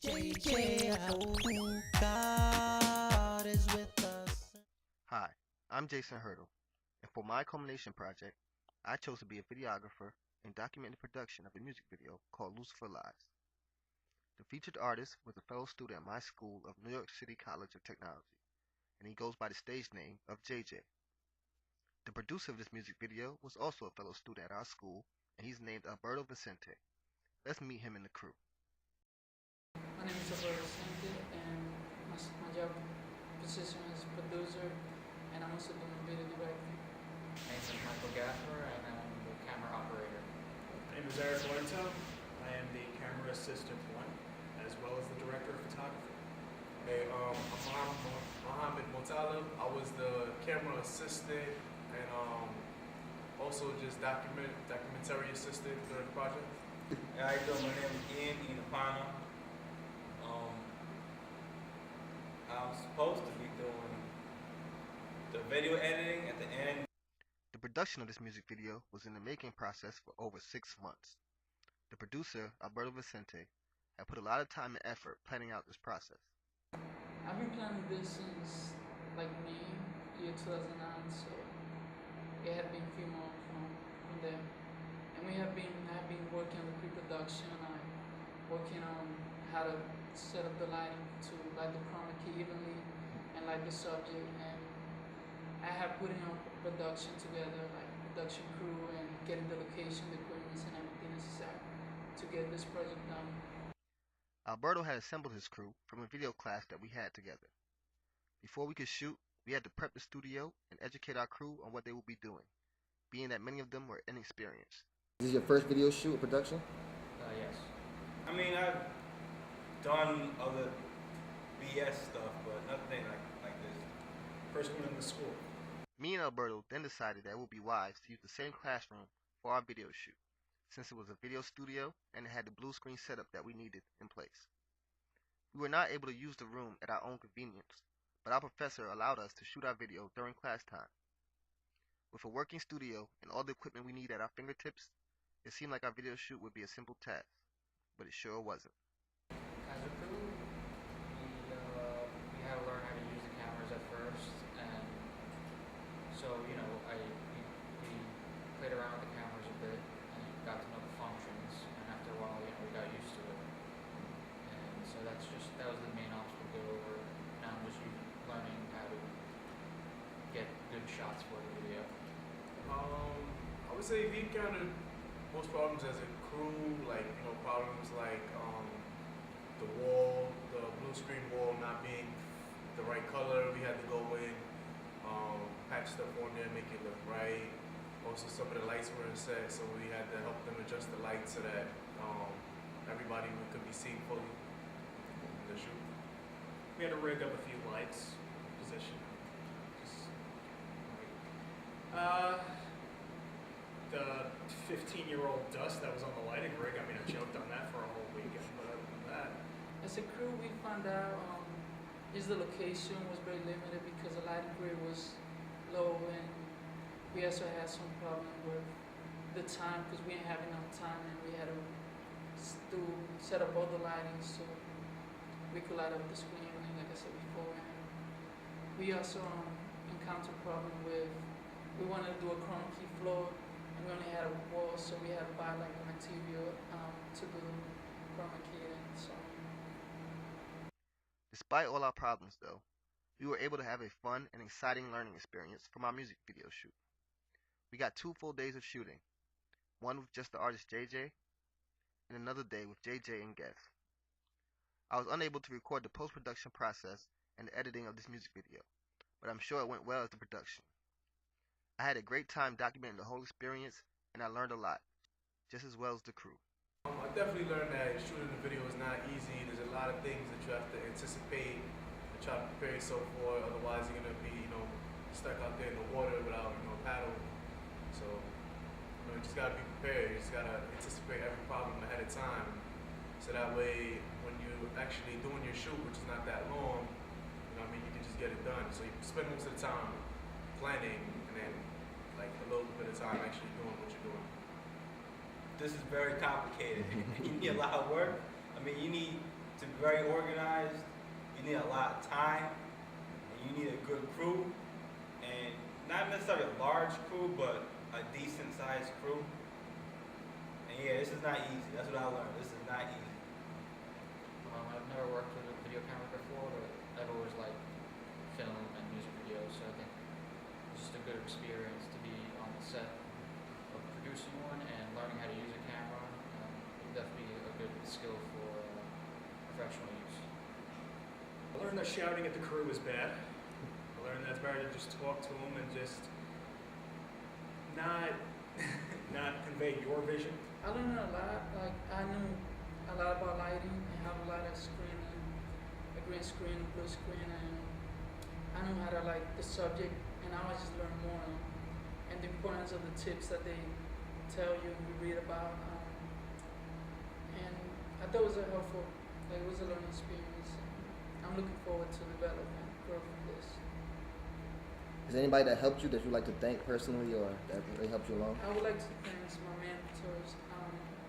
God is with us. Hi, I'm Jason Hurdle, and for my culmination project, I chose to be a videographer and document the production of a music video called Lucifer Lies. The featured artist was a fellow student at my school of New York City College of Technology, and he goes by the stage name of JJ. The producer of this music video was also a fellow student at our school, and he's named Alberto Vicente. Let's meet him and the crew. My name is Alberto Vicente, and my job position is producer, and I'm also doing video directing. My name is Michael Gaffer, and I'm the camera operator. My name is Alberto. I am the camera assistant one, as well as the director of photography. Hey, I'm Mohammed Motalib. I was the camera assistant and also just documentary assistant during the project. How you doing? My name is Ian Inapana. I'm supposed to be doing the video editing at the end. The production of this music video was in the making process for over 6 months. The producer, Alberto Vicente, had put a lot of time and effort planning out this process. I've been planning this since like May, year 2009, so it had been a few months from there. And I've been working on the pre-production, working on how to set up the lighting to light the chroma key evenly and light the subject, and I have putting on production together, like production crew and getting the location, the equipment and everything necessary to get this project done. Alberto had assembled his crew from a video class that we had together. Before we could shoot, we had to prep the studio and educate our crew on what they would be doing, being that many of them were inexperienced. Is this your first video shoot or production? Yes. I mean, I've done other BS stuff, but nothing like this. First one in the school. Me and Alberto then decided that it would be wise to use the same classroom for our video shoot, since it was a video studio and it had the blue screen setup that we needed in place. We were not able to use the room at our own convenience, but our professor allowed us to shoot our video during class time. With a working studio and all the equipment we need at our fingertips, it seemed like our video shoot would be a simple task, but it sure wasn't. As a crew, we had to learn how to use the cameras at first, and so we played around with the cameras a bit and got to know the functions, and after a while, we got used to it. And so that was the main obstacle to go over. Now I'm just learning how to get good shots for the video. I would say we encountered most problems as a crew, like problems like the wall, the blue screen wall not being the right color. We had to go in, patch stuff on there, make it look right. Also, some of the lights were in set, so we had to help them adjust the lights so that everybody could be seen fully in the shoot. We had to rig up a few lights, position. The 15-year-old dust that was on the lighting rig, I mean, I choked on that for a whole weekend, but other than that. As a crew, we found out the location was very limited because the lighting grid was low, and we also had some problem with the time because we didn't have enough time, and we had to set up all the lighting so we could light up the screen, like I said before. And we also encountered problem with, we wanted to do a chroma key floor, and we only had a wall, so we had to buy like the material to do chroma key and so on. Despite all our problems though, we were able to have a fun and exciting learning experience from our music video shoot. We got 2 full days of shooting, one with just the artist JJ, and another day with JJ and guests. I was unable to record the post-production process and the editing of this music video, but I'm sure it went well as the production. I had a great time documenting the whole experience, and I learned a lot, just as well as the crew. I definitely learned that shooting the video is not easy. There's a lot of things that you have to anticipate and try to prepare yourself for. Otherwise, you're gonna be, stuck out there in the water without, a paddle. So, you just gotta be prepared. You just gotta anticipate every problem ahead of time. So that way, when you're actually doing your shoot, which is not that long, you can just get it done. So you spend most of the time planning, and then like a little bit of time actually doing what you're doing. This is very complicated. You need a lot of work. I mean, you need to very organized. You need a lot of time, and you need a good crew, and not necessarily a large crew, but a decent sized crew. And yeah, this is not easy. That's what I learned. This is not easy. I've never worked with a video camera before, but I've always liked film and music videos, so I think it's just a good experience to be on the set of producing one and learning how to use a camera. It would definitely be a good skill for professional use. I learned that shouting at the crew is bad. I learned that it's better to just talk to them and just not not convey your vision. I learned a lot. Like I knew a lot about lighting and how to light a screen, a green screen, a blue screen, and I knew how to like the subject. And now I just learn more and the importance of the tips that they tell you and you read about. And I thought it was a helpful, like it was a learning experience. I'm looking forward to develop and grow from this. Is there anybody that helped you that you'd like to thank personally or that really helped you along? I would like to thank my mentors,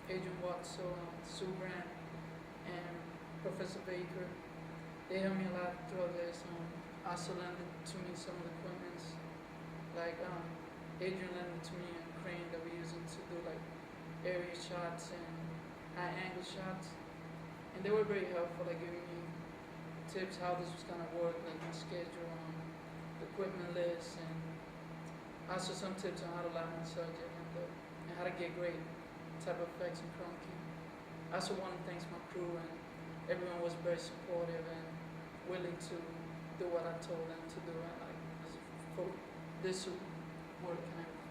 Adrian Watson, Sue Grant, and Professor Baker. They helped me a lot throughout this. Also lended to me some of the equipment, like Adrian lended to me a crane that we use to do like area shots and high angle shots, and they were very helpful, like giving me tips how this was gonna work, like my schedule, the equipment list, and also some tips on how to light my subject and how to get great type of effects in chroma key. I also want to thank my crew, and everyone was very supportive and willing to do what I told them to do, and like for this to work and everything.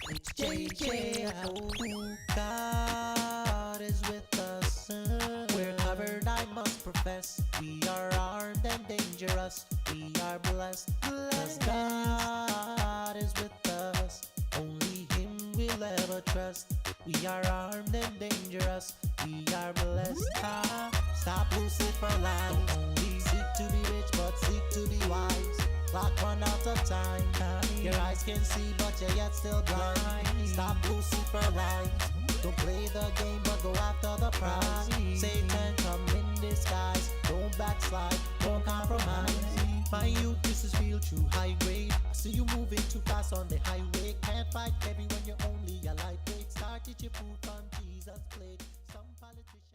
It's JJ. Oh, God is with us. We're covered, I must profess. We are armed and dangerous. We are blessed, 'cause God is with us. Only Him we'll ever trust. We are armed and dangerous. We are blessed. Stop Lucifer Lies. Don't only seek to be rich, but seek to be wise. Clock run out of time. Your eyes can see, but you're yet still blind. Stop Lucifer Lies. Don't play the game, but go after the prize. Satan come in disguise. Don't backslide, don't compromise. My youth, this is real true high grade. I see you moving too fast on the highway. Can't fight heavy when you're only a lightweight. Started your proof on Jesus' plate. Some politicians